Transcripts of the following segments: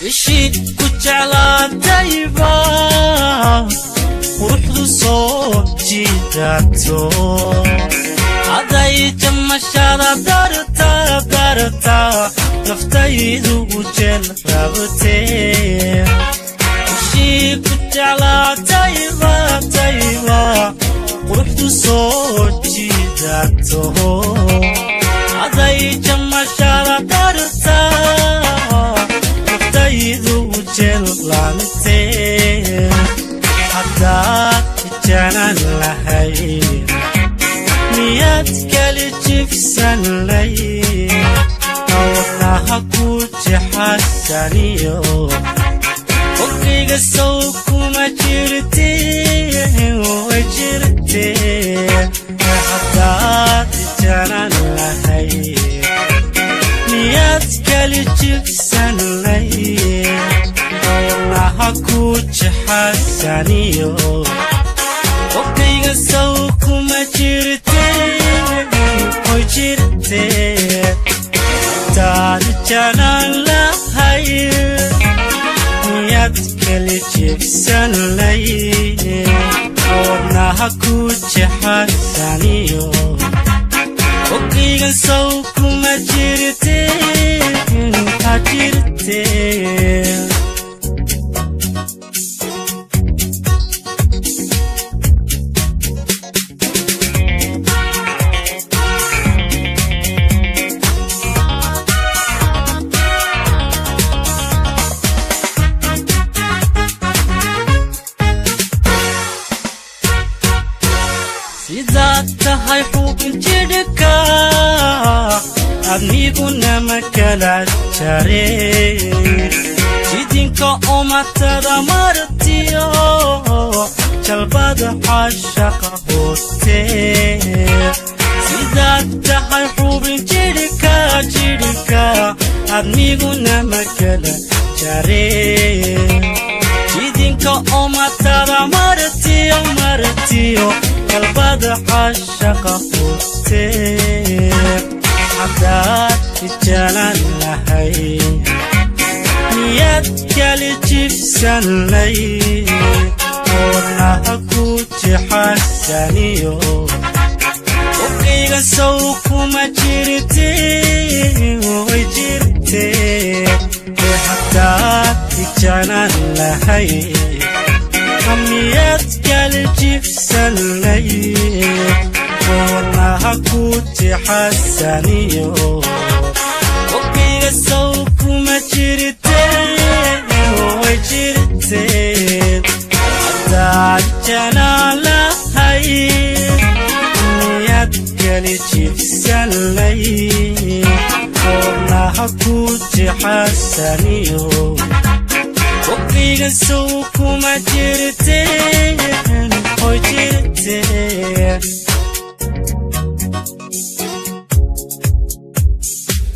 ishid ku jeclaatayba quruxdu soo jiidato haday jamashada darta naftaydu u jeel rabtee ishid ku jeclaatayba quruxdu soo jiidato haday jamashada darta naftaydu u jeel rabtee haddaad janan lahay miyad kali jifsan lay awnaha ku jexasaniyo qofkiga sow kuma jirteen way jirteen haddaad janan lahay miyad kali jifsan lay awnaha ku jexasaniyo qofkiga sow kuma jirteen way jirteen haddaad janan lahay miyad kali jifsan lay awnaha ku jexasaniyo qofkiga sow kuma jirteen ha jirteen tahay xubin jidhka adniguna makala jare jidinka umatada martiyo jalbada cashaqa hoostee sidaad tahay xubin jidhka adniguna makala jare jidinka umatada martiyo qalbada cashaqa hoostee haddaad janan lahay miyad kali jifsan lay awnaha ku jexasaniyo qofkiga sow kuma jirteen way jirteen haddaad janan lahay miyad kali jifsan lay awnaha ku jexasaniyo qofkiga sow kuma jirteen way jirteen haddaad janan lahay miyad kali jifsan lay awnaha ku jexasaniyo qofkiga sow kuma jirteen way jirteen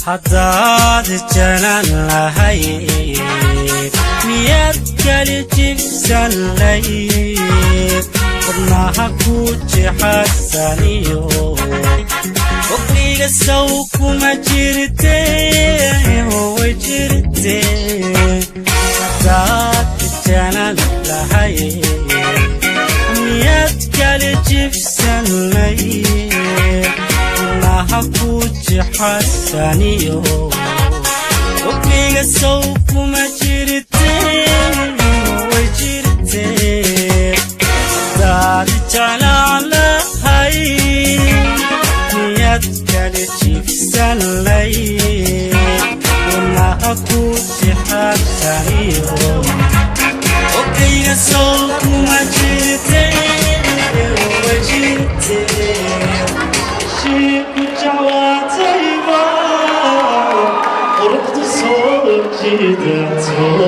haddaad janan lahay miyad kali jifsan lay awnaha ku jexasaniyo qofkiga sow kuma jirteen way jirteen haddaad janan lahay miyad kali jifsan lay awnaha ku jexasaniyo qofkiga sow kuma jirteen way jirteen haddaad janan lahay miyad kali jifsan lay awnaha ku jexasaniyo qofkiga sow kuma jirteen way jirteen ishid ku jeclaatayba quruxdu soo jiidato